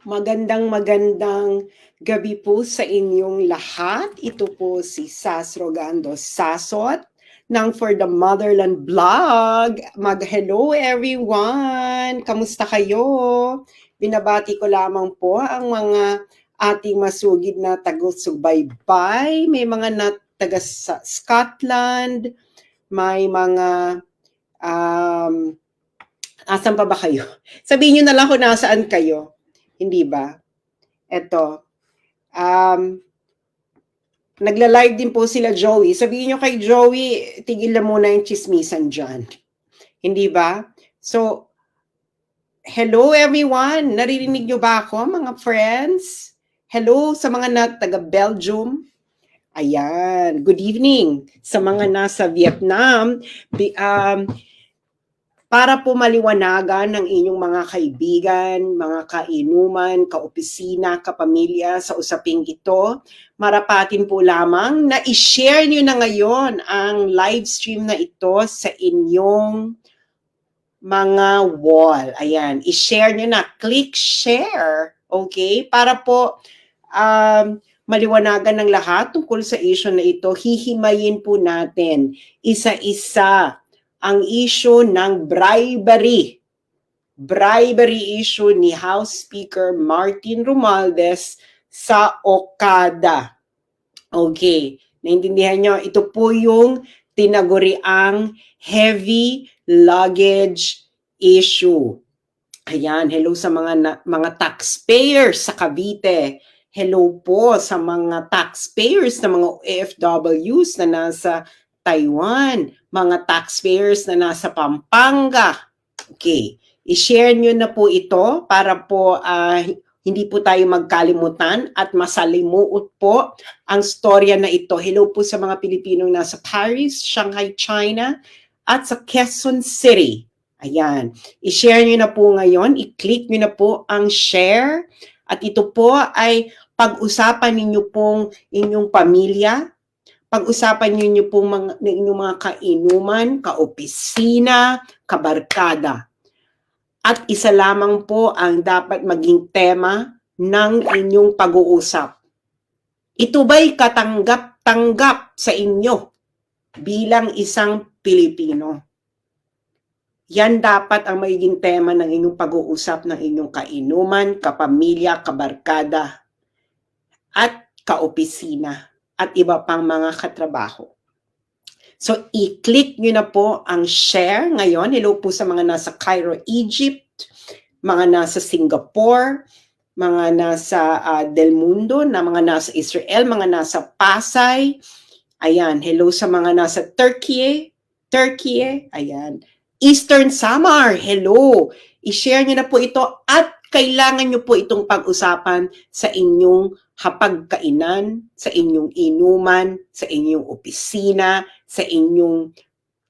Magandang gabi po sa inyong lahat. Ito po si Sas Rogando Sasot ng For the Motherland Vlog. Mag-hello everyone! Kamusta kayo? Binabati ko lamang po ang mga ating masugid na taga-subaybay. May mga taga Scotland, may mga asan pa ba kayo? Sabihin nyo na lang kung nasaan kayo. Hindi ba? Eto, nagla-live din po sila Joey. Sabihin nyo kay Joey, tigil na muna yung chismisan dyan. Hindi ba? So, hello everyone! Naririnig nyo ba ako, mga friends? Hello sa mga taga-Belgium. Ayan, good evening sa mga nasa Vietnam. Para po maliwanagan ng inyong mga kaibigan, mga kainuman, kaopisina, kapamilya sa usaping ito, marapatin po lamang na i-share nyo na ngayon ang live stream na ito sa inyong mga wall. Ayan, i-share nyo na. Click share. Okay? Para po maliwanagan ng lahat tungkol sa issue na ito, hihimayin po natin isa-isa ang issue ng bribery. Bribery issue ni House Speaker Martin Romualdez sa Okada. Okay, naintindihan nyo? Ito po yung tinaguriang heavy luggage issue. Ayan, hello sa mga taxpayers sa Cavite. Hello po sa mga taxpayers na mga OFWs na nasa Taiwan, mga taxpayers na nasa Pampanga. Okay, i-share nyo na po ito para po hindi po tayo magkalimutan at masalimuot po ang storya na ito. Hello po sa mga Pilipinong nasa Paris, Shanghai, China at sa Quezon City. Ayan, i-share nyo na po ngayon, i-click nyo na po ang share at ito po ay pag-usapan ninyo pong inyong pamilya, pag-usapan ninyo pong inyong mga kainuman, kaopisina, kabarkada. At isa lamang po ang dapat maging tema ng inyong pag-uusap. Ito ba'y katanggap-tanggap sa inyo bilang isang Pilipino? Yan dapat ang magiging tema ng inyong pag-uusap ng inyong kainuman, kapamilya, kabarkada, at kaopisina, at iba pang mga katrabaho. So, i-click nyo na po ang share ngayon. Hello po sa mga nasa Cairo, Egypt, mga nasa Singapore, mga nasa Del Mundo, mga nasa Israel, mga nasa Pasay. Ayan, hello sa mga nasa Turkey, ayan. Eastern Samar, hello. I-share nyo na po ito at kailangan nyo po itong pag-usapan sa inyong hapagkainan, sa inyong inuman, sa inyong opisina, sa inyong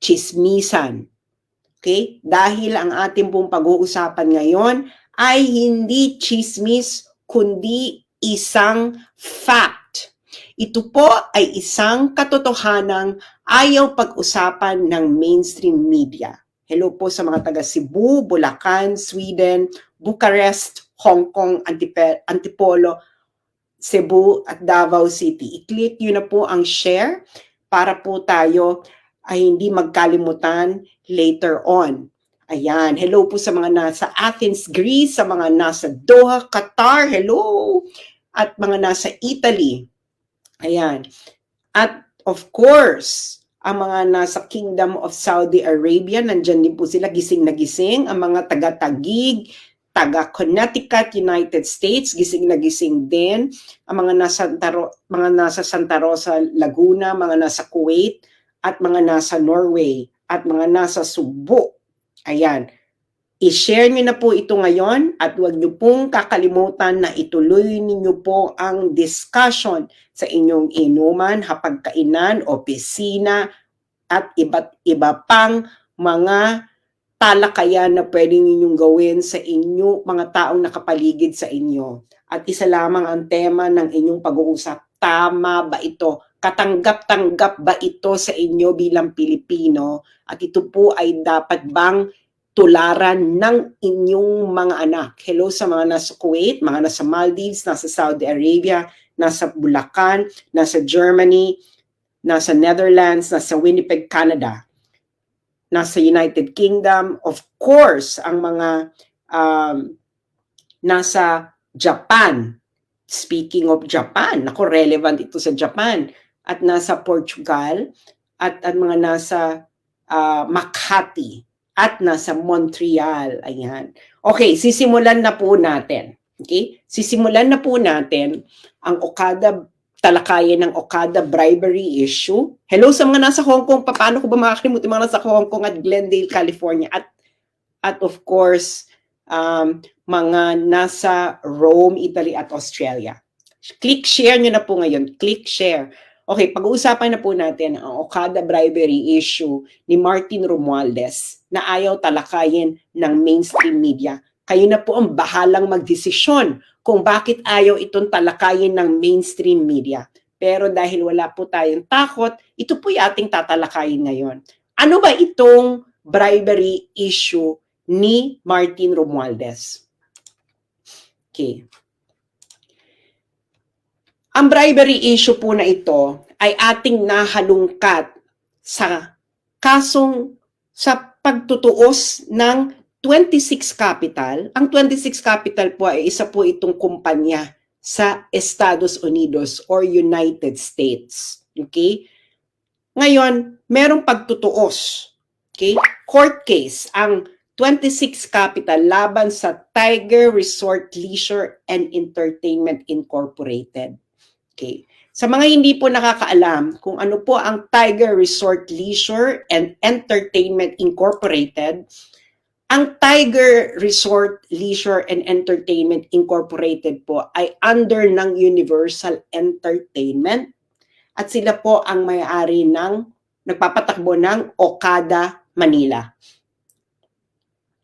chismisan. Okay? Dahil ang ating pong pag-uusapan ngayon ay hindi chismis, kundi isang fact. Ito po ay isang katotohanang ayaw pag-usapan ng mainstream media. Hello po sa mga taga Cebu, Bulacan, Sweden, Bucharest, Hong Kong, Antipolo, Cebu at Davao City. I-click nyo na po ang share para po tayo ay hindi magkalimutan later on. Ayan, hello po sa mga nasa Athens, Greece, sa mga nasa Doha, Qatar, hello! At mga nasa Italy. Ayan. At of course, ang mga nasa Kingdom of Saudi Arabia, nandyan din po sila, gising na gising. Ang mga taga-Taguig, taga-Connecticut, United States, gising na gising din. Ang mga nasa Santa Rosa, Laguna, mga nasa Kuwait, at mga nasa Norway, at mga nasa Subo. Ayan. I-share nyo na po ito ngayon at huwag nyo pong kakalimutan na ituloy ninyo po ang discussion sa inyong inuman, hapagkainan, opisina, at iba't iba pang mga talakayan na pwede ninyong gawin sa inyo, mga taong nakapaligid sa inyo. At isa lamang ang tema ng inyong pag-uusap. Tama ba ito? Katanggap-tanggap ba ito sa inyo bilang Pilipino? At ito po ay dapat bang tularan ng inyong mga anak. Hello sa mga nasa Kuwait, mga nasa Maldives, nasa Saudi Arabia, nasa Bulacan, nasa Germany, nasa Netherlands, nasa Winnipeg, Canada, nasa United Kingdom, of course, ang mga nasa Japan. Speaking of Japan, ako relevant ito sa Japan, at nasa Portugal, at mga nasa Makati, at nasa Montreal. Ayan. Okay, sisimulan na po natin. Okay? Sisimulan na po natin ang talakayan ng Okada bribery issue. Hello sa mga nasa Hong Kong. Paano ko ba makakalimutan mga nasa Hong Kong at Glendale, California, at of course, mga nasa Rome, Italy at Australia. Click share nyo na po ngayon. Click share. Okay, pag-uusapan na po natin ang Okada bribery issue ni Martin Romualdez na ayaw talakayin ng mainstream media. Kayo na po ang bahalang magdesisyon kung bakit ayaw itong talakayin ng mainstream media. Pero dahil wala po tayong takot, ito po yung ating tatalakayin ngayon. Ano ba itong bribery issue ni Martin Romualdez? Okay. Ang bribery issue po na ito ay ating nahalungkat sa kasong sa pagtutuos ng 26 Capital. Ang 26 Capital po ay isa po itong kumpanya sa Estados Unidos or United States. Okay? Ngayon, merong pagtutuos. Okay? Court case ang 26 Capital laban sa Tiger Resort Leisure and Entertainment Incorporated. Okay. Sa mga hindi po nakakaalam kung ano po ang Tiger Resort Leisure and Entertainment Incorporated, ang Tiger Resort Leisure and Entertainment Incorporated po ay under ng Universal Entertainment at sila po ang may-ari ng nagpapatakbo ng Okada Manila.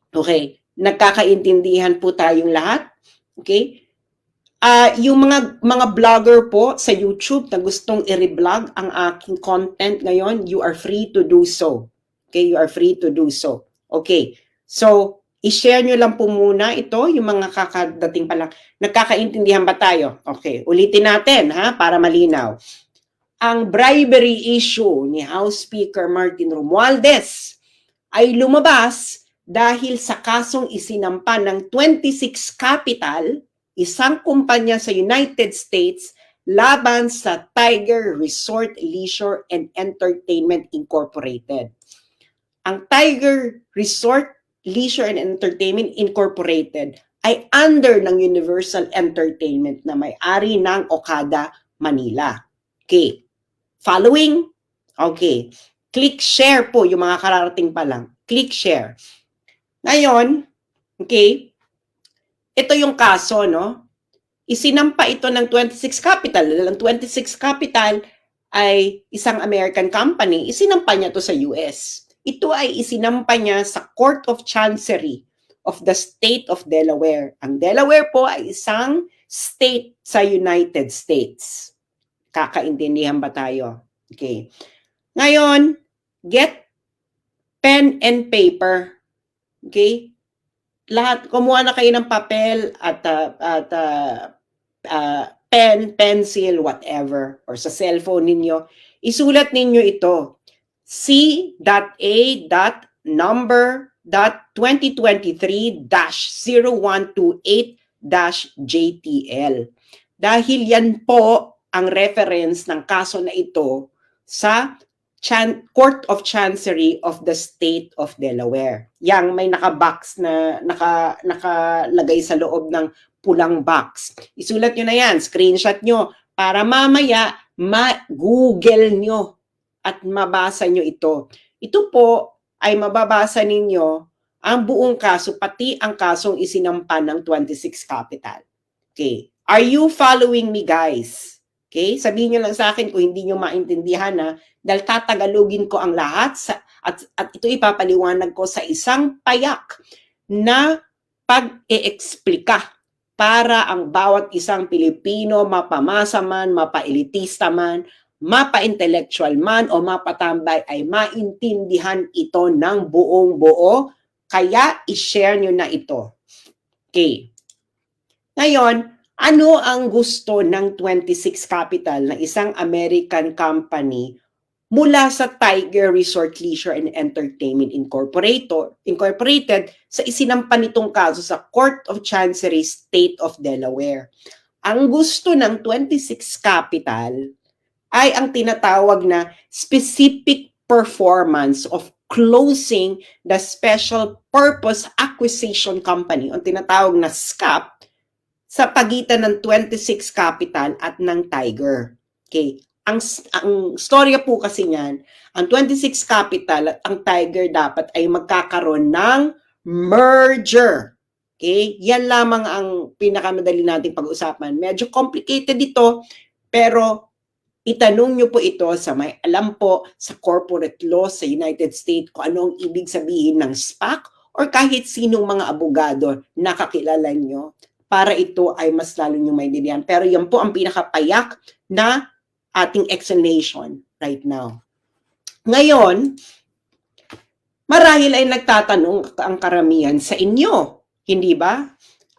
Okay, nagkakaintindihan po tayong lahat. Okay? Yung mga vlogger po sa YouTube na gustong i-reblog ang aking content ngayon, you are free to do so. Okay, you are free to do so. Okay, so i-share nyo lang po muna ito, yung mga kakadating pa lang. Nagkakaintindihan ba tayo? Okay, ulitin natin ha, para malinaw. Ang bribery issue ni House Speaker Martin Romualdez ay lumabas dahil sa kasong isinampa ng 26 Capital, isang kumpanya sa United States laban sa Tiger Resort Leisure and Entertainment Incorporated. Ang Tiger Resort Leisure and Entertainment Incorporated ay under ng Universal Entertainment na may-ari ng Okada Manila. Okay. Following? Okay. Click share po yung mga kararating pa lang. Click share. Ngayon, okay, ito yung kaso, no? Isinampa ito ng 26 Capital. Ang 26 Capital ay isang American company. Isinampa niya to sa US. Ito ay isinampa niya sa Court of Chancery of the State of Delaware. Ang Delaware po ay isang state sa United States. Kakaintindihan ba tayo? Okay. Ngayon, get pen and paper. Okay? Lahat, kumuha na kayo ng papel at pen, pencil, whatever, or sa cellphone ninyo. Isulat ninyo ito. C.A.2023-0128-JTL. Dahil yan po ang reference ng kaso na ito sa Court of Chancery of the State of Delaware. Yang may naka-box na nakalagay sa loob ng pulang box. Isulat nyo na yan, screenshot nyo, para mamaya ma-google nyo at mabasa nyo ito. Ito po ay mababasa ninyo ang buong kaso, pati ang kasong isinampa ng 26 Capital. Okay. Are you following me, guys? Okay? Sabihin nyo lang sa akin kung hindi nyo maintindihan na dahil tatagalogin ko ang lahat at ito ipapaliwanag ko sa isang payak na pag-e-eksplika para ang bawat isang Pilipino, mapamasa man, mapa-elitista man, mapa-intellectual man o mapatambay ay maintindihan ito ng buong-buo Kaya i-share nyo na ito. Okay. Ngayon, ano ang gusto ng 26 Capital na isang American company mula sa Tiger Resort Leisure and Entertainment Incorporated sa isinampa nitong kaso sa Court of Chancery, State of Delaware? Ang gusto ng 26 Capital ay ang tinatawag na specific performance of closing the Special Purpose Acquisition Company, o tinatawag na SCAP, sa pagitan ng 26 Capital at ng Tiger. Okay. Ang storya po kasi niyan, ang 26 Capital at ang Tiger dapat ay magkakaroon ng merger. Okay? Yan lamang ang pinakamadali nating pag-usapan. Medyo complicated ito, pero itanong nyo po ito sa may alam po sa corporate law sa United States kung ano ang ibig sabihin ng SPAC or kahit sinong mga abogado na kakilala nyo para ito ay mas lalo nyo maintindihan. Pero yan po ang pinakapayak na ating explanation right now. Ngayon, marahil ay nagtatanong ang karamihan sa inyo, hindi ba?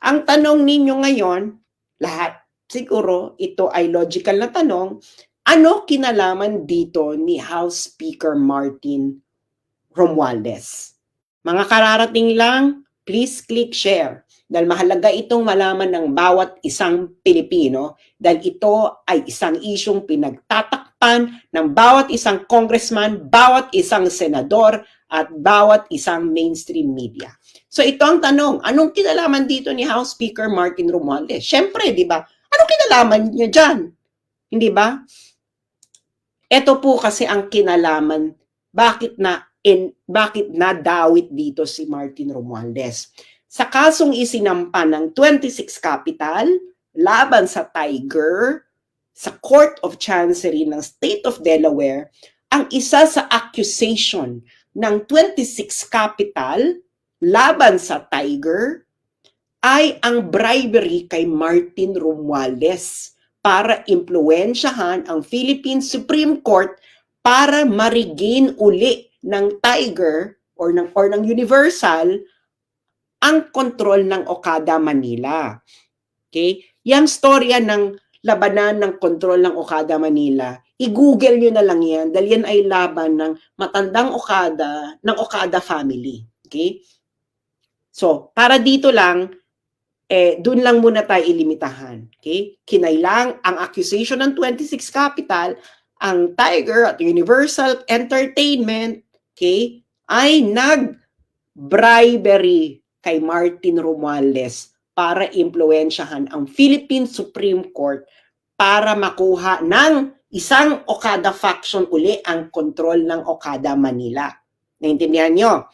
Ang tanong ninyo ngayon, lahat siguro ito ay logical na tanong, ano kinalaman dito ni House Speaker Martin Romualdez? Mga kararating lang, please click share. Dahil mahalaga itong malaman ng bawat isang Pilipino dahil ito ay isang isyong pinagtatakpan ng bawat isang congressman, bawat isang senador, at bawat isang mainstream media. So ito ang tanong, anong kinalaman dito ni House Speaker Martin Romualdez? Siyempre, di ba? Anong kinalaman niya dyan? Hindi ba? Ito po kasi ang kinalaman, bakit nadawit dito si Martin Romualdez. Sa kasong isinampa ng 26 Capital laban sa Tiger sa Court of Chancery ng State of Delaware, ang isa sa accusation ng 26 Capital laban sa Tiger ay ang bribery kay Martin Romualdez para impluwensyahan ang Philippine Supreme Court para ma-regain uli ng Tiger or ng Universal ang kontrol ng Okada Manila. Okay? Yang storya ng labanan ng kontrol ng Okada Manila, i-google nyo na lang yan dahil yan ay laban ng matandang Okada, ng Okada family. Okay? So, para dito lang, dun lang muna tayo ilimitahan. Okay? Kinailang ang accusation ng 26 Capital, ang Tiger at Universal Entertainment, okay, ay nag-bribery kay Martin Romualdez para impluwensyahan ang Philippine Supreme Court para makuha ng isang Okada faction uli ang kontrol ng Okada Manila. Naintindihan nyo?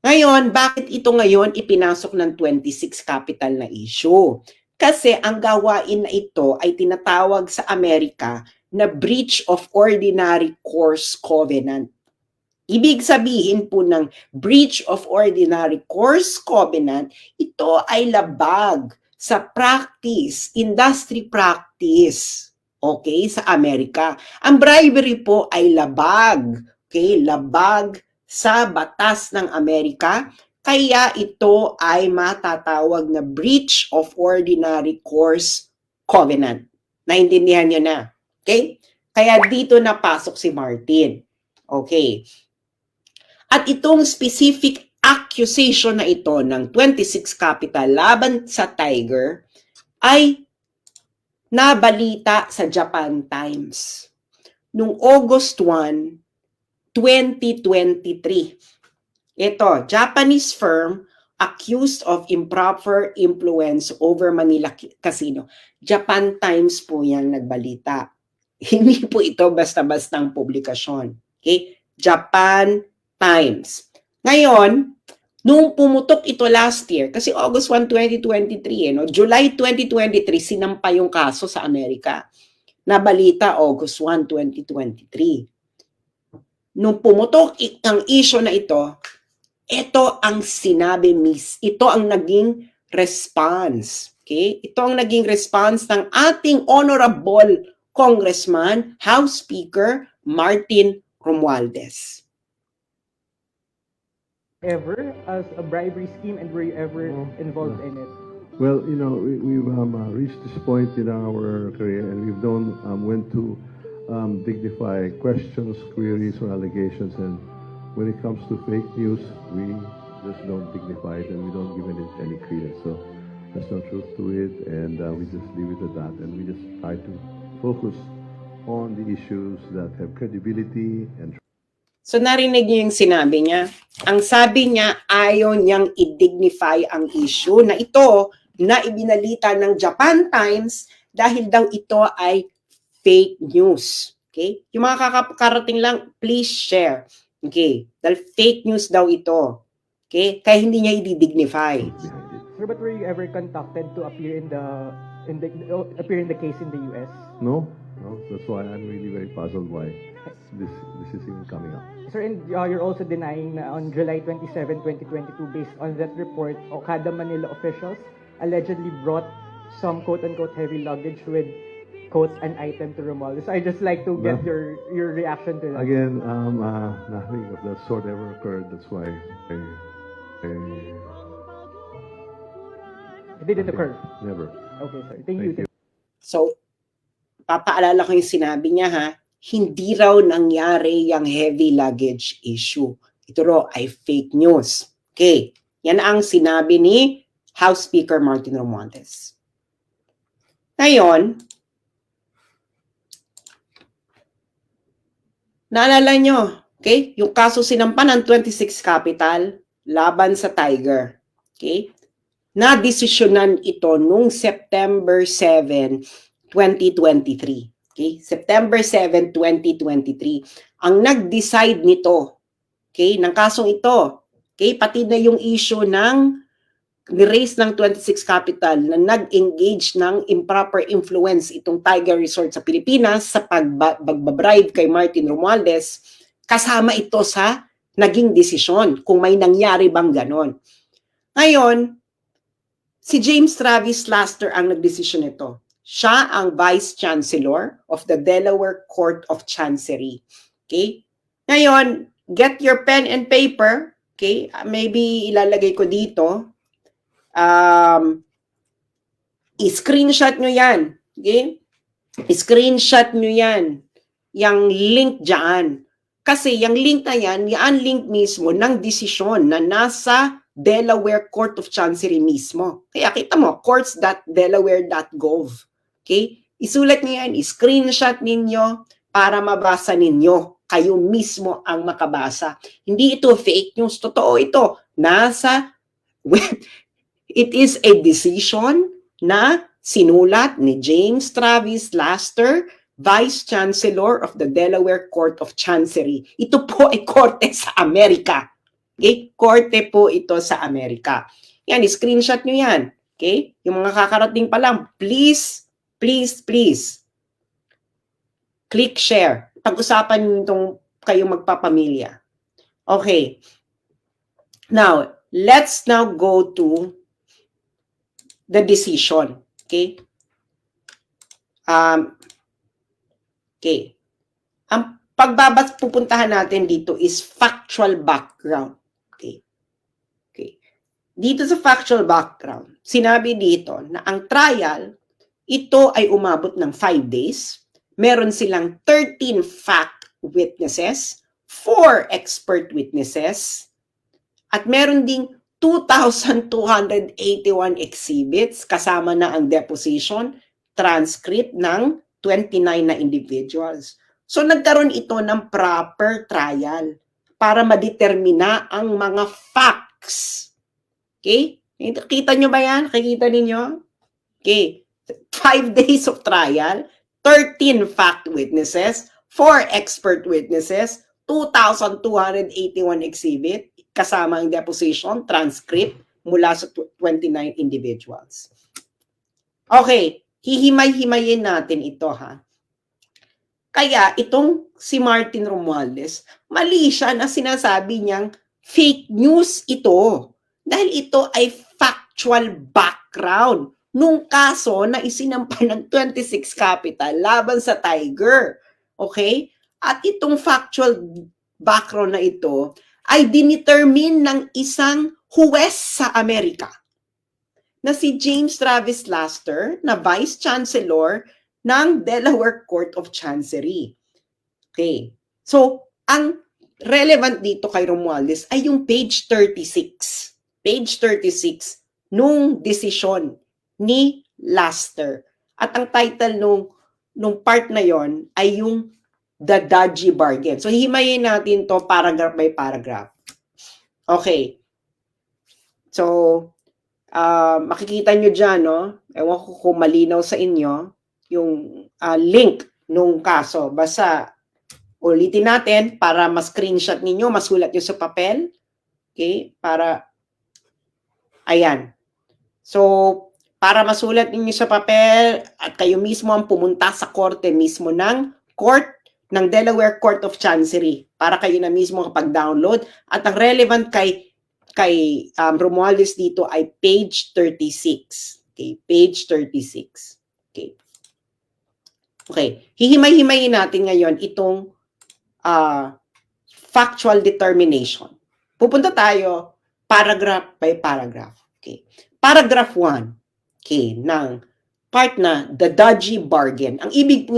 Ngayon, bakit ito ngayon ipinasok ng 26 Capital na issue? Kasi ang gawain na ito ay tinatawag sa Amerika na breach of ordinary course covenant. Ibig sabihin po ng breach of ordinary course covenant, ito ay labag sa practice, industry practice, okay, sa Amerika. Ang bribery po ay labag, okay, labag sa batas ng Amerika, kaya ito ay matatawag na breach of ordinary course covenant. Naintindihan nyo na, okay? Kaya dito napasok si Martin. Okay. At itong specific accusation na ito ng 26 Capital laban sa Tiger ay nabalita sa Japan Times noong August 1, 2023. Ito, Japanese firm accused of improper influence over Manila Casino. Japan Times po yung nagbalita. Hindi po ito basta-bastang publikasyon. Okay? Japan Times. Ngayon, nung pumutok ito last year, kasi August 1, 2023, July 2023, sinampa yung kaso sa Amerika. Nabalita August 1, 2023. Nung pumutok ang issue na ito ang sinabi ito ang naging response. Okay? Ito ang naging response ng ating honorable Congressman, House Speaker Martin Romualdez. ever as a bribery scheme, and were you ever No, involved no. in it? Well, we've reached this point in our career, and we've known when to dignify questions, queries, or allegations. And when it comes to fake news, we just don't dignify it, and we don't give it any credence. So there's no truth to it, and we just leave it at that. And we just try to focus on the issues that have credibility and. So narinig niyo yung sinabi niya. Ang sabi niya, ayaw niyang i-dignify ang issue na ito na ibinalita ng Japan Times dahil daw ito ay fake news. Okay? Yung mga kakarating lang, please share. Okay? Dahil fake news daw ito. Okay? Kaya hindi niya i-dignify. Behind it. Sir, but were you ever contacted to appear in the case in the US? No, no. That's why I'm really very puzzled why this is even coming up. Sir, and you're also denying na on July 27, 2022, based on that report, Okada Manila officials allegedly brought some quote-unquote heavy luggage with quote an item to Romualdez. So I just like to get No. your reaction to that. Again, nothing of that sort ever occurred. That's why It didn't occur. never. Okay, sir. Thank you. So, papaalala ko yung sinabi niya ha, hindi raw nangyari yung heavy luggage issue. Ito raw ay fake news. Okay, yan ang sinabi ni House Speaker Martin Romualdez. Ngayon, naalala nyo, okay, yung kaso sinampan ng 26 Capital laban sa Tiger. Okay, nadesisyonan ito nung September 7, 2023. Okay? September 7, 2023. Ang nag-decide nito, okay, ng kasong ito, okay, pati na yung issue ng ni-raise ng 26 Capital na nag-engage ng improper influence itong Tiger Resort sa Pilipinas sa pagbabribe kay Martin Romualdez, kasama ito sa naging desisyon kung may nangyari bang ganon. Ngayon, si James Travis Laster ang nagdesisyon nito. Siya ang Vice Chancellor of the Delaware Court of Chancery. Okay? Ngayon, get your pen and paper. Okay? Maybe ilalagay ko dito. I-screenshot nyo yan. Okay? I-screenshot nyo yan. Yang link dyan. Kasi yung link na yan, yung link mismo ng desisyon na nasa Delaware Court of Chancery mismo. Kaya kita mo, courts.delaware.gov. Okay? Isulat niyo yan, i-screenshot ninyo para mabasa ninyo. Kayo mismo ang makabasa. Hindi ito fake news, totoo ito. It is a decision na sinulat ni James Travis Laster, Vice Chancellor of the Delaware Court of Chancery. Ito po ay korte sa Amerika. Okay? Korte po ito sa Amerika. Yan, screenshot nyo yan. Okay? Yung mga kakarating pa lang, please, please, please, click share. Pag-usapan nyo itong kayong magpapamilya. Okay. Now, let's now go to the decision. Okay? Okay. Ang pupuntahan natin dito is factual background. Okay. Okay. Dito sa factual background, sinabi dito na ang trial, ito ay umabot ng 5 days. Meron silang 13 fact witnesses, 4 expert witnesses, at meron ding 2,281 exhibits, kasama na ang deposition, transcript ng 29 na individuals. So nagkaroon ito ng proper trial para madetermina ang mga facts. Okay? Kita nyo ba yan? Kikita ninyo? Okay. 5 days of trial, 13 fact witnesses, 4 expert witnesses, 2,281 exhibit, kasama ang deposition, transcript, mula sa 29 individuals. Okay, hihimay-himayin natin ito ha. Kaya itong si Martin Romualdez, mali siya na sinasabi niyang fake news ito. Dahil ito ay factual background nung kaso na isinampa ng 26 Capital laban sa Tiger. Okay? At itong factual background na ito ay dinetermine ng isang huwes sa Amerika na si James Travis Laster na Vice Chancellor ng Delaware Court of Chancery. Okay. So, ang relevant dito kay Romualdez ay yung page 36. Page 36 nung desisyon ni Laster. At ang title nung part na yon ay yung The Dodgy Bargain. So, hihimayin natin to paragraph by paragraph. Okay. So, makikita nyo dyan, no? Ewan ko kung malinaw sa inyo yung link nung kaso. Basta, ulitin natin para ma-screenshot ninyo, masulat nyo sa papel. Okay? Para, ayan. So, para masulat ninyo sa papel at kayo mismo ang pumunta sa korte mismo ng ng Delaware Court of Chancery para kayo na mismo kapag-download. At ang relevant kay Romualdez dito ay page 36. Okay, page 36. Okay. Okay, hihimay-himayin natin ngayon itong factual determination. Pupunta tayo paragraph by paragraph. Okay. Paragraph 1. Okay, ng part na the dodgy bargain. Ang ibig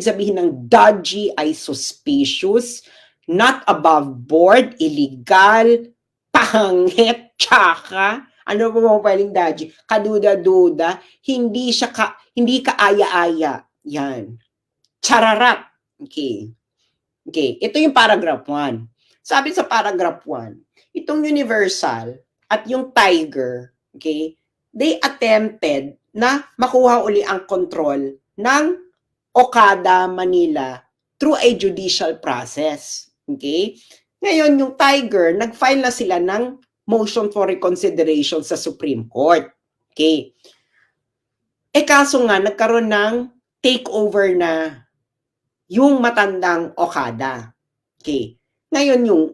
sabihin ng dodgy ay suspicious, not above board, illegal, pangit, tsaka, ano ba mga pwedeng dodgy? Kaduda-duda, hindi kaaya-aya. Yan. Chararat. Okay. Okay, ito yung paragraph 1. Sabi sa paragraph 1, itong Universal at yung Tiger, okay, they attempted na makuha uli ang control ng Okada, Manila through a judicial process. Okay? Ngayon, yung Tiger, nag-file na sila ng motion for reconsideration sa Supreme Court. Okay? Kaso nga, nagkaroon ng takeover na yung matandang Okada. Okay? Ngayon, yung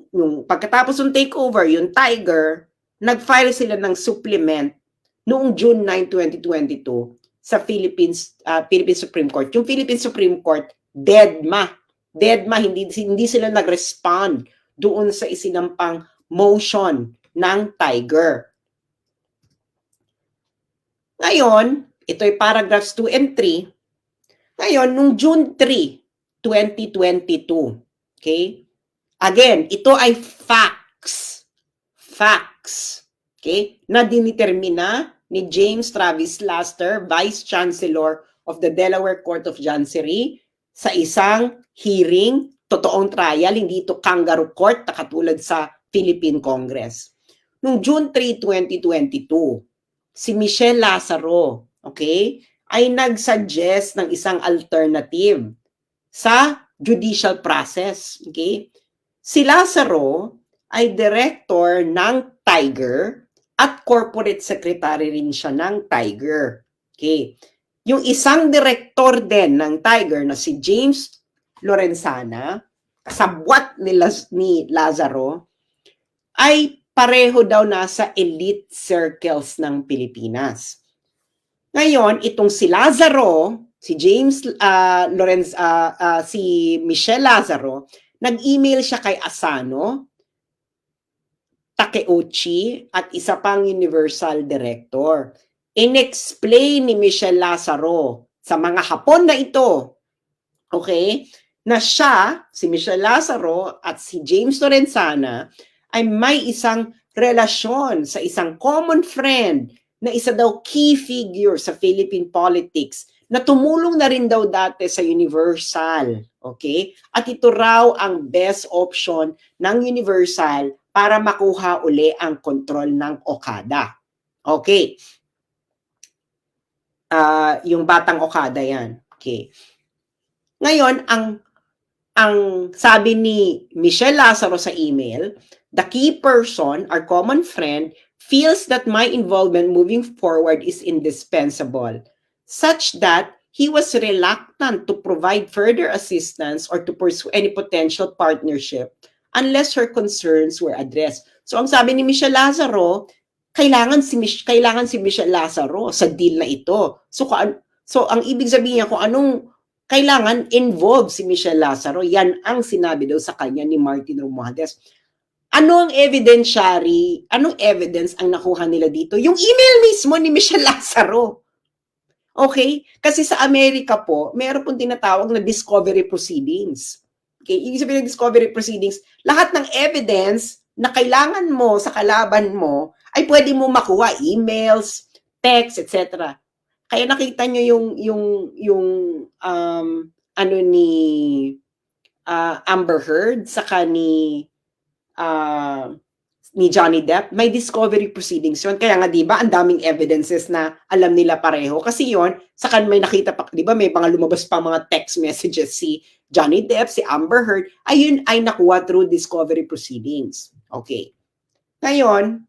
pagkatapos ng takeover, yung Tiger, nag-file sila ng supplement noong June 9, 2022 sa Philippine Supreme Court. Yung Philippine Supreme Court, deadma, hindi sila nag-respond doon sa isinampang motion ng Tiger. Ngayon, ito ay paragraphs 2 and 3. Ngayon, nung June 3, 2022, okay? Again, ito ay facts. Okay, na dinitermina ni James Travis Laster, Vice Chancellor of the Delaware Court of Chancery, sa isang hearing, totoong trial, hindi ito kangaroo court na katulad sa Philippine Congress. Noong June 3, 2022, si Michelle Lazaro, okay, ay nag-suggest ng isang alternative sa judicial process. Okay? Si Lazaro ay director ng Tiger at corporate secretary rin siya ng Tiger. Okay. Yung isang director din ng Tiger na si James Lorenzana, kasabwat ni Lazaro, ay pareho daw nasa elite circles ng Pilipinas. Ngayon, itong si Lazaro, si si Michelle Lazaro, nag-email siya kay Asano, Takeuchi at isa pang Universal Director. In-explain ni Michelle Lazaro sa mga Hapon na ito, okay, na siya, si Michelle Lazaro at si James Lorenzana ay may isang relasyon sa isang common friend na isa daw key figure sa Philippine politics na tumulong na rin daw dati sa Universal. Okay? At ito raw ang best option ng Universal para makuha uli ang kontrol ng Okada. Okay. Yung batang Okada yan. Okay. Ngayon, ang sabi ni Michelle Lazaro sa email, the key person, our common friend, feels that my involvement moving forward is indispensable, such that he was reluctant to provide further assistance or to pursue any potential partnership unless her concerns were addressed. So ang sabi ni Michelle Lazaro, kailangan si Michelle Lazaro sa deal na ito. So ang ibig sabihin niya kung anong kailangan involved si Michelle Lazaro, yan ang sinabi daw sa kanya ni Martin Romualdez. Ano ang evidentiary? Anong evidence ang nakuha nila dito? Yung email mismo ni Michelle Lazaro. Okay? Kasi sa Amerika po, meron pong tinatawag na discovery proceedings. Okay? Ibig sabihin ng discovery proceedings, lahat ng evidence na kailangan mo sa kalaban mo ay pwede mo makuha, emails, text, etc. Kaya nakita nyo yung ano ni Amber Heard saka ni Johnny Depp, may discovery proceedings yun. Kaya nga, di ba, ang daming evidences na alam nila pareho. Kasi yon saka may nakita pa, di ba, may mga lumabas pa mga text messages si Johnny Depp, si Amber Heard, ayun ay nakuha through discovery proceedings. Okay. Ngayon,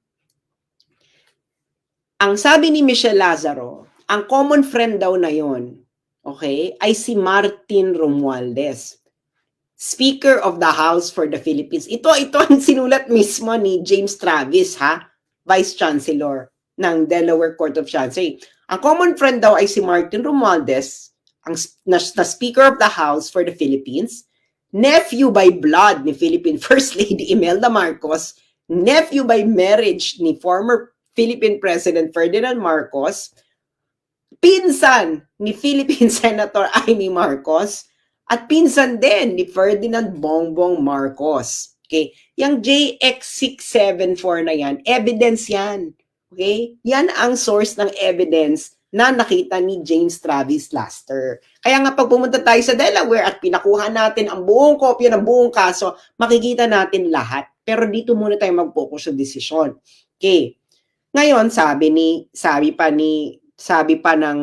ang sabi ni Michelle Lazaro, ang common friend daw na yon, okay, ay si Martin Romualdez, Speaker of the House for the Philippines. Ito ang sinulat mismo ni James Travis, Vice Chancellor ng Delaware Court of Chancery. Ang common friend daw ay si Martin Romualdez, na Speaker of the House for the Philippines, nephew by blood ni Philippine First Lady Imelda Marcos, nephew by marriage ni former Philippine President Ferdinand Marcos, pinsan ni Philippine Senator Amy Marcos, at pinsan din ni Ferdinand Bongbong Marcos. Okay? Yang JX674 na yan, evidence yan. Okay? Yan ang source ng evidence na nakita ni James Travis Laster. Kaya nga pag pumunta tayo sa Delaware at pinakuha natin ang buong kopya ng buong kaso, makikita natin lahat. Pero dito muna tayo mag-focus sa desisyon. Okay. Ngayon, sabi pa ng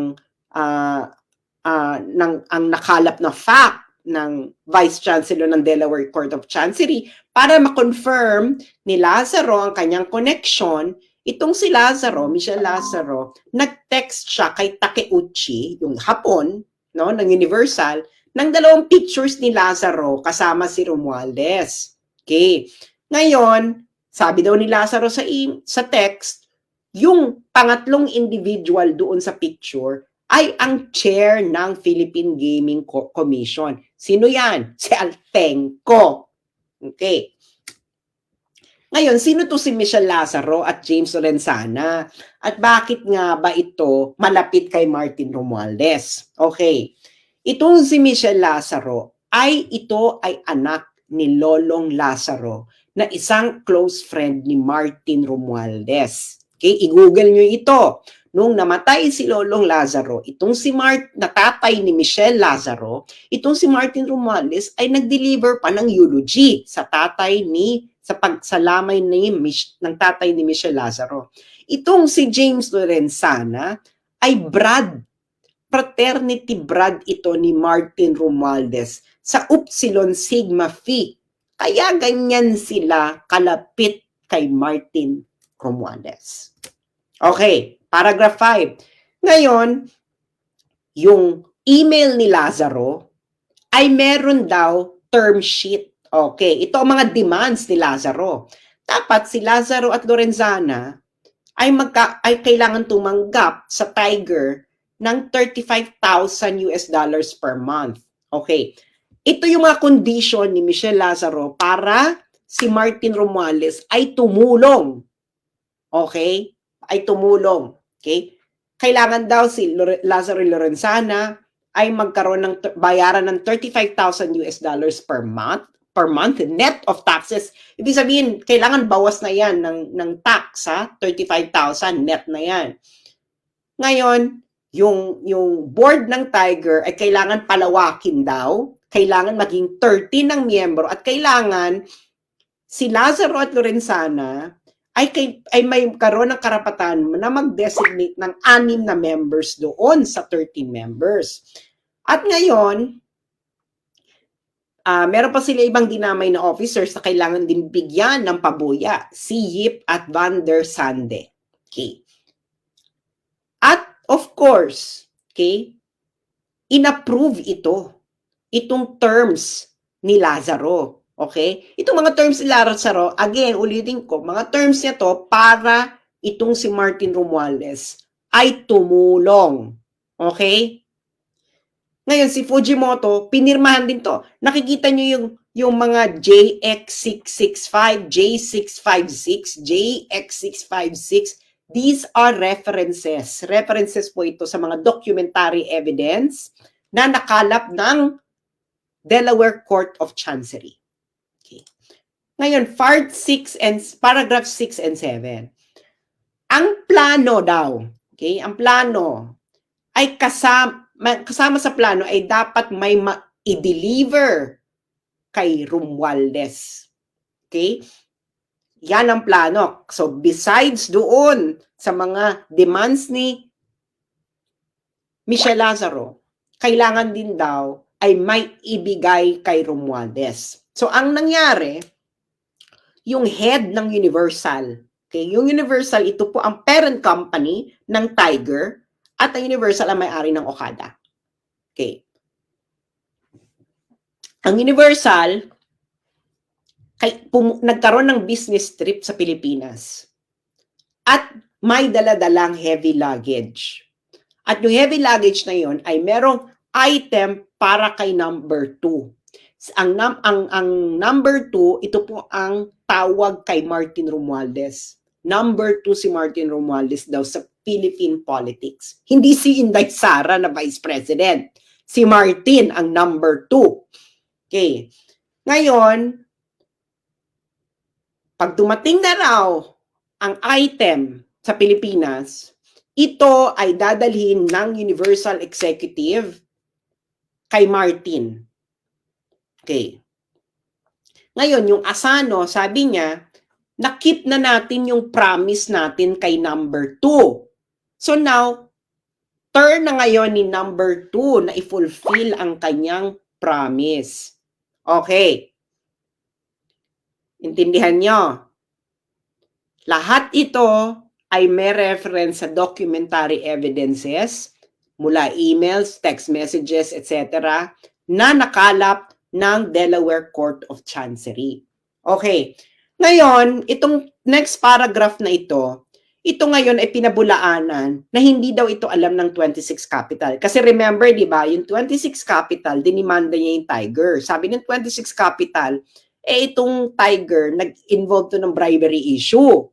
ang nakalap na fact ng Vice Chancellor ng Delaware Court of Chancery para ma-confirm ni Lazaro ang kanyang connection. Itong si Lazaro, Michelle Lazaro, nag-text siya kay Takeuchi, yung Hapon, no, ng Universal, ng 2 pictures ni Lazaro kasama si Romualdez. Okay. Ngayon, sabi daw ni Lazaro sa text, yung pangatlong individual doon sa picture ay ang chair ng Philippine Gaming Commission. Sino yan? Si Altenco. Okay. Ngayon, sino to si Michelle Lazaro at James Lorenzana? At bakit nga ba ito malapit kay Martin Romualdez? Okay. Itong si Michelle Lazaro ito ay anak ni Lolong Lazaro na isang close friend ni Martin Romualdez. Okay, i-google nyo ito. Nung namatay si Lolong Lazaro, itong si na tatay ni Michelle Lazaro, itong si Martin Romualdez ay nag-deliver pa ng eulogy sa pagsalamay ng tatay ni Michelle Lazaro. Itong si James Lorenzana ay fraternity brad ito ni Martin Romualdez sa Upsilon Sigma Phi. Kaya ganyan sila kalapit kay Martin Romualdez. Okay. Paragraph 5. Ngayon, yung email ni Lazaro ay meron daw term sheet. Okay, ito ang mga demands ni Lazaro. Dapat si Lazaro at Lorenzana ay kailangan tumanggap sa Tiger ng $35,000 per month. Okay. Ito yung mga condition ni Michelle Lazaro para si Martin Romualdez ay tumulong. Okay? Ay tumulong. Okay? Kailangan daw si Lazaro Lorenzana ay magkaroon ng bayaran ng $35,000 per month net of taxes. Ibig sabihin, kailangan bawas na yan ng tax, 35,000 net na yan. Ngayon, yung board ng Tiger ay kailangan palawakin daw, kailangan maging 30 ng miyembro at kailangan si Lazaro at Lorenzana ay may karoon ng karapatan na mag-designate ng 6 na members doon sa 13 members. At ngayon, meron pa sila ibang dinamay na officers na kailangan din bigyan ng pabuya, si Yip at Van der Sande. Okay. At of course, okay, inapprove itong terms ni Lazaro. Okay? Itong mga terms ni Lazaro, again, ulitin ko, mga terms niya to para itong si Martin Romualdez ay tumulong. Okay? Ngayon, si Fujimoto, pinirmahan din to. Nakikita nyo yung yung mga JX665, J656, JX656, these are references. References po ito sa mga documentary evidence na nakalap ng Delaware Court of Chancery. Okay. Ngayon, paragraph 6 and 7. Ang plano daw, okay, ang plano ay kasama sa plano ay dapat may i-deliver kay Romualdez. Okay? Yan ang plano. So, besides doon sa mga demands ni Michelle Lazaro, kailangan din daw ay may ibigay kay Romualdez. So, ang nangyari, yung head ng Universal, okay, yung Universal, ito po ang parent company ng Tiger at ang Universal ang may-ari ng Okada. Okay. Ang Universal, nagkaroon ng business trip sa Pilipinas at may daladalang heavy luggage. At yung heavy luggage na yon ay merong item para kay number 2. Ang number 2, ito po ang tawag kay Martin Romualdez. Number 2 si Martin Romualdez daw sa Philippine politics. Hindi si Inday Sara na Vice President. Si Martin ang number 2. Okay. Ngayon, pag dumating na raw ang item sa Pilipinas, ito ay dadalhin ng Universal Executive kay Martin. Okay. Ngayon, yung Asano, sabi niya, na-keep na natin yung promise natin kay number 2. So now, turn na ngayon ni number 2 na i-fulfill ang kanyang promise. Okay. Intindihan nyo? Lahat ito ay may reference sa documentary evidences mula emails, text messages, etc. na nakalap ng Delaware Court of Chancery. Okay. Ngayon, itong next paragraph na ito ngayon ay pinabulaanan na hindi daw ito alam ng 26 Capital. Kasi remember, di ba, yung 26 Capital, dinimanda niya yung Tiger. Sabi ng 26 Capital, itong Tiger, nag-involve to ng bribery issue.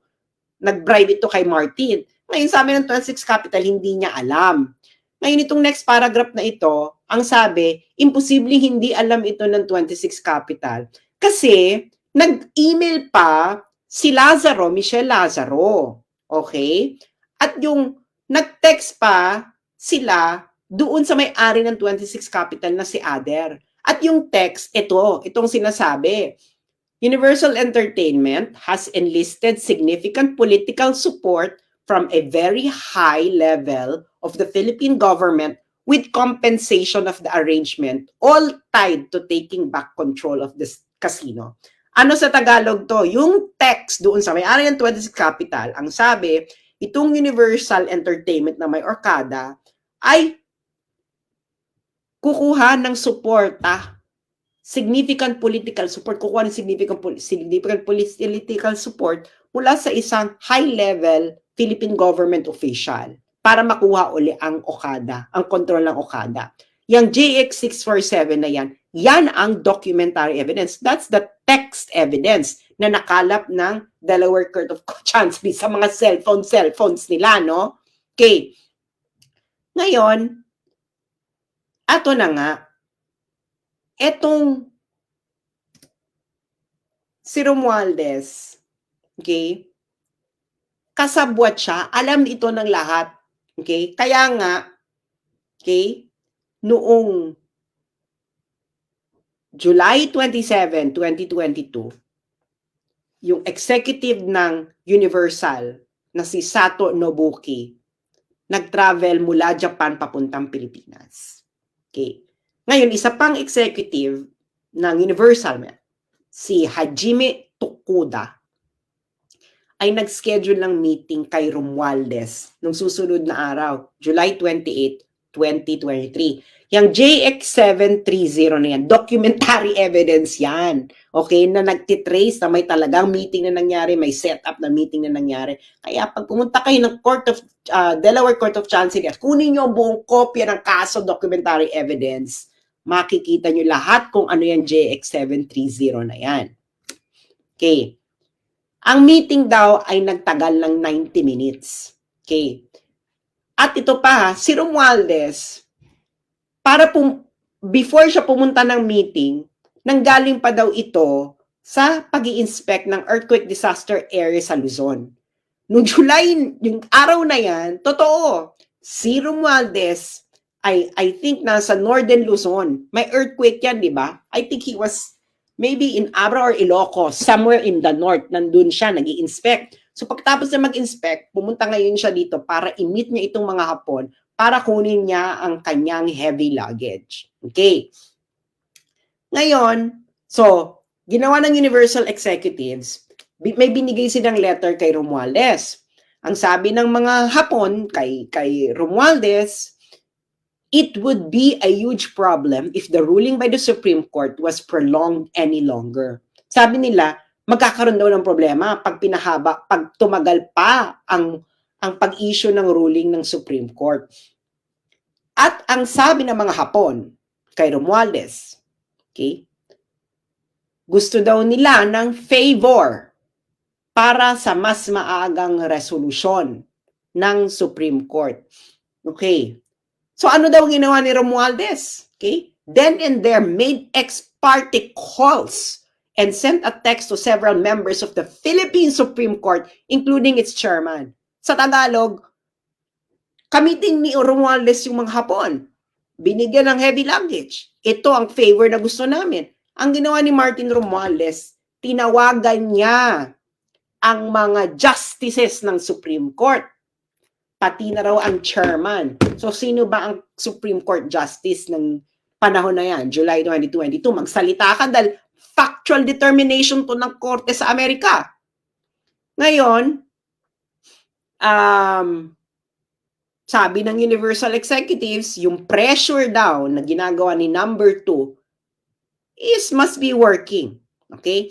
Nag-bribe ito kay Martin. Ngayon, sabi ng 26 Capital, hindi niya alam. Ngayon, itong next paragraph na ito, ang sabi, imposible hindi alam ito ng 26 Capital. Kasi, nag-email pa si Lazaro, Michelle Lazaro. Okay? At yung nag-text pa sila doon sa may-ari ng 26 Capital na si Ader. At yung text, itong sinasabi, Universal Entertainment has enlisted significant political support from a very high level of the Philippine government with compensation of the arrangement, all tied to taking back control of this casino. Ano sa Tagalog to? Yung text doon sa may-ari ng 26 Capital, ang sabi, itong Universal Entertainment na may Okada ay kukuha ng suporta, significant political support, kukuha ng significant political support mula sa isang high-level Philippine government official para makuha uli ang Okada, ang kontrol ng Okada. Yung JX647 na yan ang documentary evidence. That's the text evidence na nakalap ng Delaware Court of Chancery sa mga cellphones nila, no? Okay. Ngayon, ato na nga, etong si Romualdez, okay, kasabwat siya, alam ito ng lahat, okay? Kaya nga, okay, noong July 27, 2022, yung executive ng Universal na si Sato Nobuki, nag-travel mula Japan papuntang Pilipinas. Okay. Ngayon, isa pang executive ng Universal, si Hajime Tokuda, ay nag-schedule ng meeting kay Romualdez nung susunod na araw, July 28, 2023. Yung JX730 na yan, documentary evidence yan. Okay, na nagtitrace na may talagang meeting na nangyari, may setup na meeting na nangyari. Kaya pag pumunta kayo ng Delaware Court of Chancery at kunin nyo ang buong kopya ng kaso documentary evidence, makikita nyo lahat kung ano yung JX730 na yan. Okay. Ang meeting daw ay nagtagal ng 90 minutes. Okay. At ito pa, si Romualdez, before siya pumunta ng meeting, nanggaling pa daw ito sa pag-i-inspect ng earthquake disaster area sa Luzon. Noong July, yung araw na yan, totoo, si Romualdez ay, I think, nasa Northern Luzon. May earthquake yan, di ba? I think he was maybe in Abra or Ilocos, somewhere in the north, nandun siya, nag-i-inspect. So pagtapos na mag-inspect, pumunta ngayon siya dito para i-meet niya itong mga Hapon para kunin niya ang kanyang heavy luggage. Okay. Ngayon, so, ginawa ng Universal Executives, may binigay silang letter kay Romualdez. Ang sabi ng mga Hapon kay Romualdez, it would be a huge problem if the ruling by the Supreme Court was prolonged any longer. Sabi nila, magkakaroon daw ng problema pag pinahaba, pag tumagal pa ang pag-issue ng ruling ng Supreme Court. At ang sabi ng mga Hapon kay Romualdez, okay, gusto daw nila ng favor para sa mas maagang resolusyon ng Supreme Court. Okay. So ano daw ginawa ni Romualdez? Okay? Then and there made ex parte calls and sent a text to several members of the Philippine Supreme Court, including its chairman. Sa Tagalog, kamiting ni Romualdez yung mga Hapon. Binigyan ng heavy luggage. Ito ang favor na gusto namin. Ang ginawa ni Martin Romualdez, tinawagan niya ang mga justices ng Supreme Court. Pati na raw ang chairman. So, sino ba ang Supreme Court Justice ng panahon na yan? July 2022. Magsalita ka dahil factual determination to ng korte sa Amerika. Ngayon, sabi ng Universal Executives, yung pressure daw na ginagawa ni number 2 must be working. Okay?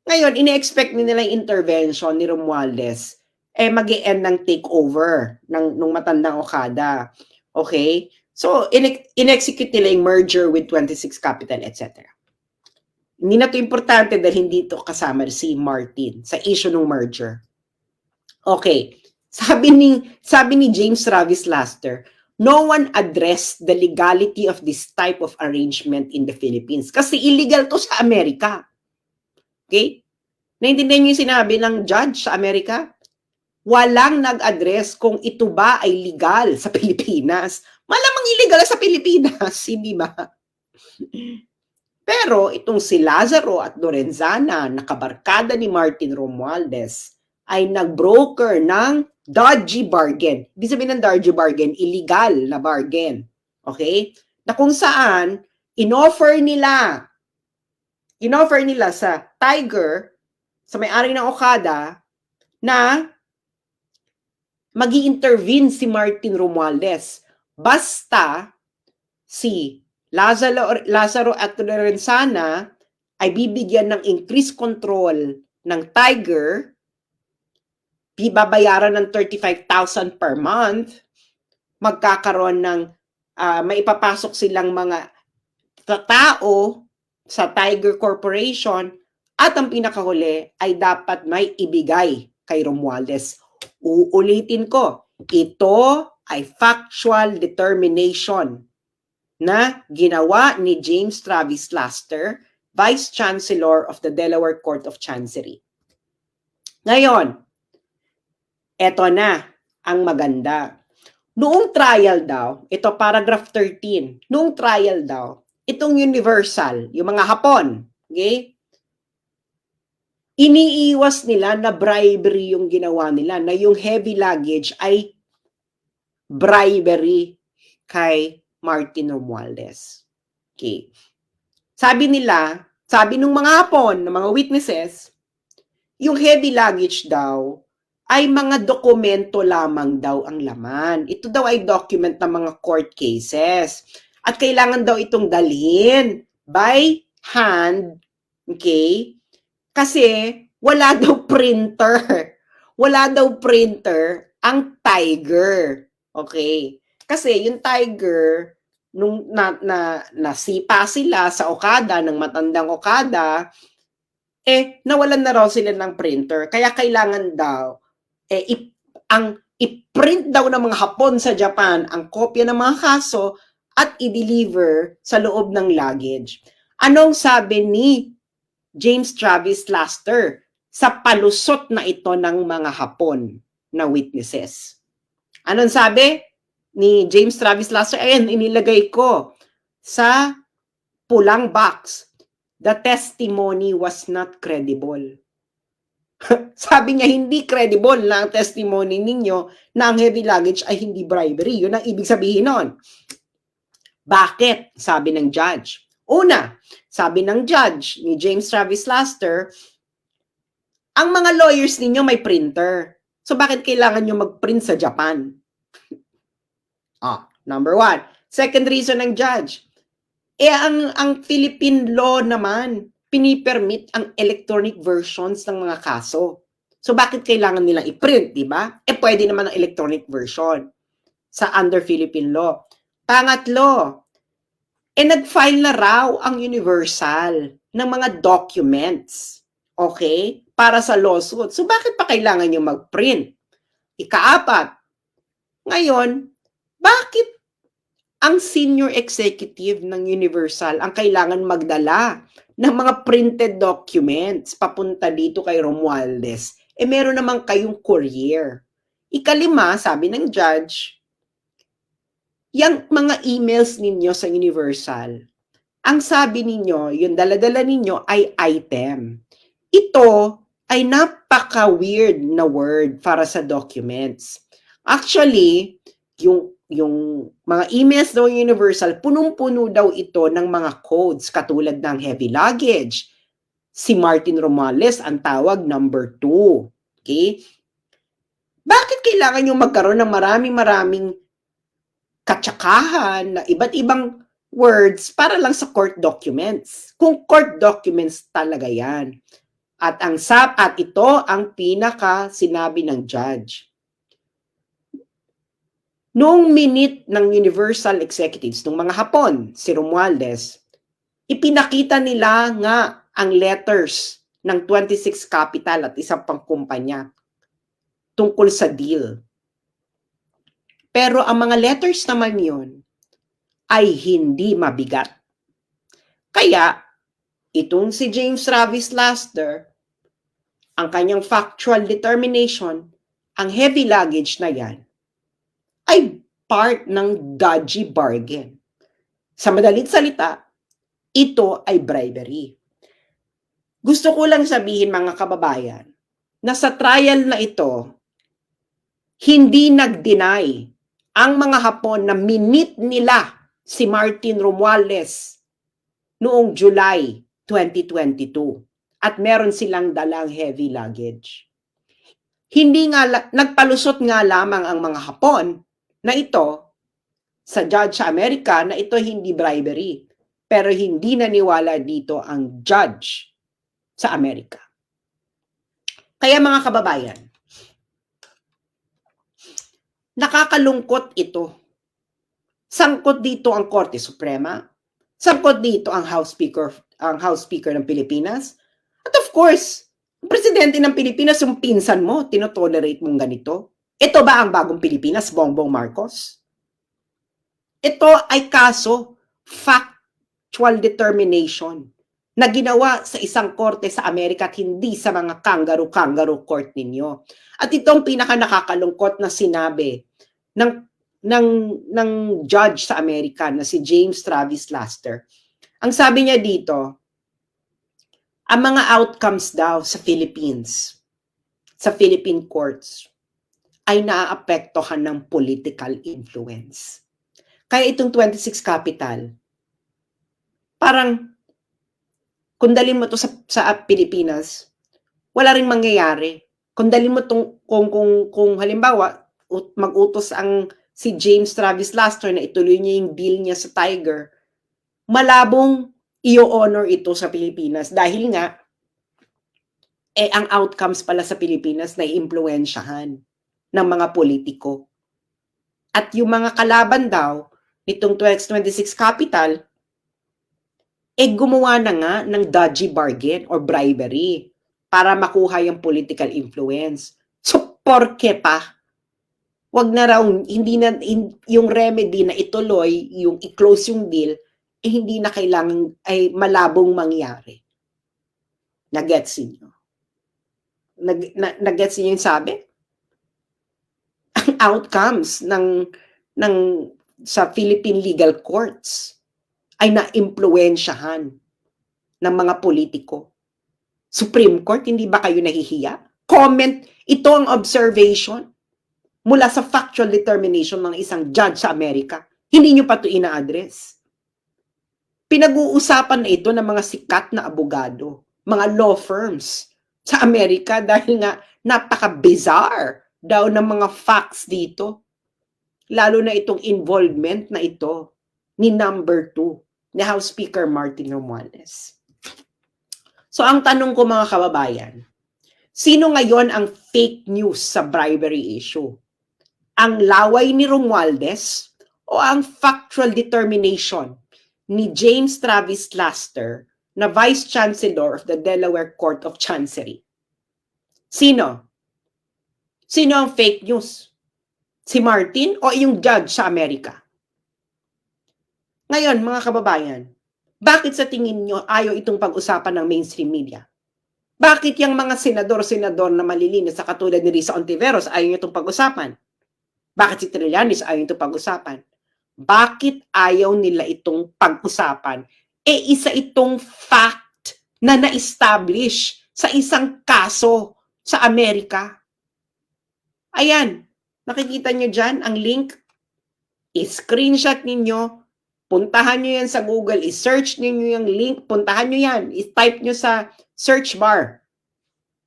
Ngayon, ine-expect nila yung intervention ni Romualdez mag-i-end ng takeover nung matandang Okada. Okay? So, in-execute nila yung merger with 26 Capital, etc. Hindi na ito importante dahil hindi ito kasama si Martin sa issue ng merger. Okay. Sabi ni James Travis Laster, no one addressed the legality of this type of arrangement in the Philippines. Kasi illegal to sa Amerika. Okay? Naintindihan niyo yung sinabi ng judge sa Amerika? Walang nag-address kung ito ba ay legal sa Pilipinas. Malamang illegal sa Pilipinas, hindi ba? Pero itong si Lazaro at Lorenzana, nakabarkada ni Martin Romualdez, ay nag-broker ng dodgy bargain. Ibig sabihin ng dodgy bargain, illegal na bargain. Okay? Na kung saan, in-offer nila sa Tiger, sa may-ari ng Okada, na magi-intervene si Martin Romualdez. Basta si Lazaro at Lorenzana ay bibigyan ng increased control ng Tiger, babayaran ng 35,000 per month, magkakaroon ng maipapasok silang mga tao sa Tiger Corporation at ang pinakahuli ay dapat may ibigay kay Romualdez. Uulitin ko, ito ay factual determination na ginawa ni James Travis Laster, Vice Chancellor of the Delaware Court of Chancery. Ngayon, eto na ang maganda. Noong trial daw, ito paragraph 13, noong trial daw, itong Universal, yung mga Hapon, okay? Iniiwas nila na bribery yung ginawa nila, na yung heavy luggage ay bribery kay Martin Romualdez. Okay. Sabi nung mga Hapon, ng mga witnesses, yung heavy luggage daw ay mga dokumento lamang daw ang laman. Ito daw ay document ng mga court cases. At kailangan daw itong dalhin by hand, okay? Kasi wala daw printer. Wala daw printer ang Tiger. Okay? Kasi yung Tiger, nung nasipa sila sa Okada, ng matandang Okada, nawalan na raw sila ng printer. Kaya kailangan daw, i-print daw ng mga Hapon sa Japan ang kopya ng mga kaso at i-deliver sa loob ng luggage. Anong sabi ni James Travis Laster sa palusot na ito ng mga Hapon na witnesses? Anong sabi ni James Travis Laster? Ayan, inilagay ko sa pulang box. The testimony was not credible. Sabi niya, hindi credible na ang testimony ninyo na ang heavy luggage ay hindi bribery. Yun ang ibig sabihin nun. Bakit? Sabi ng judge. Una, sabi ng judge ni James Travis Laster, ang mga lawyers ninyo may printer. So bakit kailangan nyo mag-print sa Japan? Number one. Second reason ng judge, ang Philippine law naman, pinipermit ang electronic versions ng mga kaso. So bakit kailangan nilang i-print, di ba? Pwede naman ang electronic version sa under Philippine law. Pangatlo, nag-file na raw ang Universal ng mga documents, okay, para sa lawsuit. So bakit pa kailangan nyo mag-print? Ikaapat, ngayon, bakit ang senior executive ng Universal ang kailangan magdala ng mga printed documents papunta dito kay Romualdez? Meron naman kayong courier. Ikalima, sabi ng judge, yung mga emails ninyo sa Universal, ang sabi ninyo, yung daladala ninyo ay item. Ito ay napaka-weird na word para sa documents. Actually, yung mga emails daw Universal, punong-puno daw ito ng mga codes katulad ng heavy luggage. Si Martin Romualdez ang tawag number 2. Okay? Bakit kailangan yung magkaroon ng maraming katsakahan na iba't ibang words para lang sa court documents? Kung court documents talaga yan. At ito ang pinaka sinabi ng judge. Noong minute ng Universal Executives, ng mga Hapon, si Romualdez, ipinakita nila nga ang letters ng 26 Capital at isang pang kumpanya tungkol sa deal. Pero ang mga letters naman yun ay hindi mabigat. Kaya, itong si James Travis Laster, ang kanyang factual determination, ang heavy luggage na yan, ay part ng dodgy bargain. Sa madaling salita, ito ay bribery. Gusto ko lang sabihin mga kababayan, na sa trial na ito, hindi nag-deny ang mga Hapon na minit nila si Martin Romualdez noong July 2022 at meron silang dalang heavy luggage. Hindi nga, nagpalusot nga lamang ang mga Hapon na ito sa judge sa Amerika na ito hindi bribery. Pero hindi naniwala dito ang judge sa Amerika. Kaya mga kababayan, nakakalungkot ito. Sangkot dito ang Korte Suprema, sangkot dito ang House Speaker ng Pilipinas, at of course, ang presidente ng Pilipinas, yung pinsan mo, tinotolerate mong ganito. Ito ba ang bagong Pilipinas, Bongbong Marcos? Ito ay kaso, factual determination, na ginawa sa isang korte sa Amerika at hindi sa mga kangaroo court ninyo. At itong pinaka nakakalungkot na sinabi ng judge sa Amerika na si James Travis Laster. Ang sabi niya dito, ang mga outcomes daw sa Philippines, sa Philippine courts, ay naaapektuhan ng political influence. Kaya itong 26 Capital, parang kung dalhin mo to sa Pilipinas, wala ring mangyayari. Kung dalhin mo kung halimbawa mag-utos si James Travis Laster na ituloy niya yung deal niya sa Tiger, malabong i-honor ito sa Pilipinas dahil nga ang outcomes pala sa Pilipinas na iimpluwensyahan ng mga politiko. At yung mga kalaban daw nitong 2026 capital, gumawa na nga ng dodgy bargain or bribery para makuha yung political influence. So, porke pa? Wag na raw, yung remedy na ituloy, yung i-close yung deal, hindi na kailangan, ay malabong mangyari. Nag-gets niyo? Nag-gets niyo yung sabi? Ang outcomes sa Philippine legal courts ay na-impluwensyahan ng mga politiko. Supreme Court, hindi ba kayo nahihiya? Comment, ito ang observation mula sa factual determination ng isang judge sa Amerika. Hindi nyo pa ito ina-address. Pinag-uusapan na ito ng mga sikat na abogado, mga law firms sa Amerika dahil nga napaka-bizarre daw ng mga facts dito. Lalo na itong involvement na ito ni number 2, ni House Speaker Martin Romualdez. So ang tanong ko mga kababayan, sino ngayon ang fake news sa bribery issue? Ang laway ni Romualdez o ang factual determination ni James Travis Laster na Vice Chancellor of the Delaware Court of Chancery? Sino? Sino ang fake news? Si Martin o yung judge sa Amerika? Ngayon, mga kababayan, bakit sa tingin nyo ayaw itong pag-usapan ng mainstream media? Bakit yung mga senador-senador na malilinis sa katulad ni Risa Ontiveros ayaw nyo itong pag-usapan? Bakit si Trillanes ayaw itong pag-usapan? Bakit ayaw nila itong pag-usapan? Isa itong fact na na-establish sa isang kaso sa Amerika. Ayan, nakikita nyo dyan ang link. I-screenshot ninyo, puntahan nyo yan sa Google, i-search ninyo yung link, puntahan nyo yan, i-type nyo sa search bar.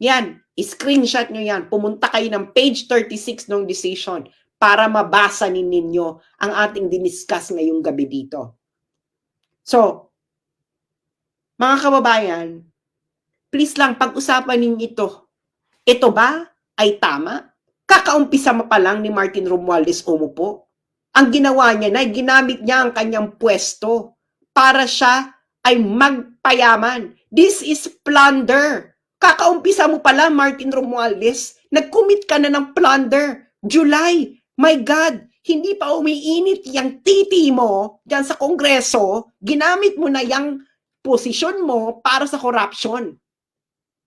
Yan, i-screenshot nyo yan, pumunta kayo ng page 36 ng decision para mabasa ninyo ang ating diniscuss ngayong gabi dito. So, mga kababayan, please lang pag-usapan ninyo ito. Ito ba ay tama? Kakaumpisa mo pa lang ni Martin Romualdez umupo. Ang ginawa niya na ginamit niya ang kanyang pwesto para siya ay magpayaman. This is plunder. Kakaumpisa mo pa lang, Martin Romualdez. Nag-commit ka na ng plunder. July. My God, hindi pa umiinit yung titi mo dyan sa Kongreso, ginamit mo na yung posisyon mo para sa corruption.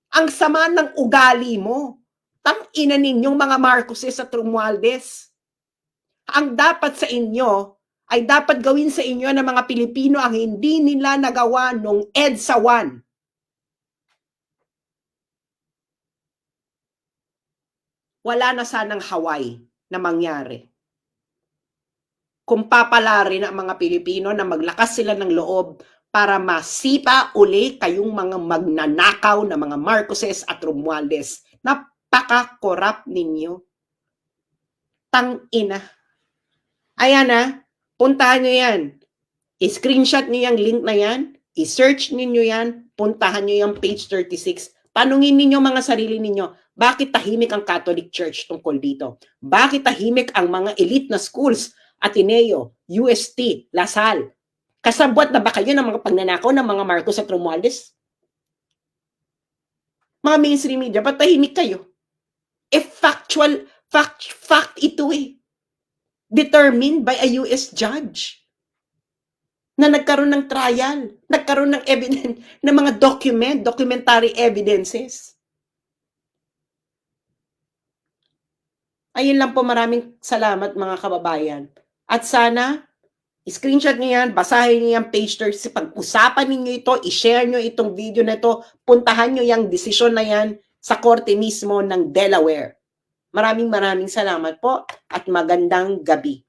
Ang sama ng ugali mo. Tang-ina ninyong mga Marcoses at Romualdez. Ang dapat sa inyo ay dapat gawin sa inyo ng mga Pilipino ang hindi nila nagawa nung EDSA 1. Wala na sanang Hawaii na mangyari. Kung papalarin ang mga Pilipino na maglakas sila ng loob para masipa uli kayong mga magnanakaw na mga Marcoses at Romualdez. Napaka-corrupt ninyo. Tang-ina. Ayan na, puntahan nyo yan. I-screenshot nyo yung link na yan, i-search ninyo yan, puntahan nyo yung page 36. Tanungin ninyo mga sarili ninyo, bakit tahimik ang Catholic Church tungkol dito? Bakit tahimik ang mga elite na schools, Ateneo, UST, Lasal? Kasabwat na ba kayo ng mga pagnanakaw ng mga Marcos at Romualdez? Mga mainstream media, ba't tahimik kayo? Fact ito eh. Determined by a US judge na nagkaroon ng trial, nagkaroon ng evidence, ng mga documentary evidences. Ayun lang po, maraming salamat mga kababayan. At sana, screenshot niyo yan, basahin niyo yan, page 30, pag-usapan niyo ito, i-share niyo itong video na ito, puntahan niyo yung desisyon na yan sa korte mismo ng Delaware. Maraming salamat po at magandang gabi.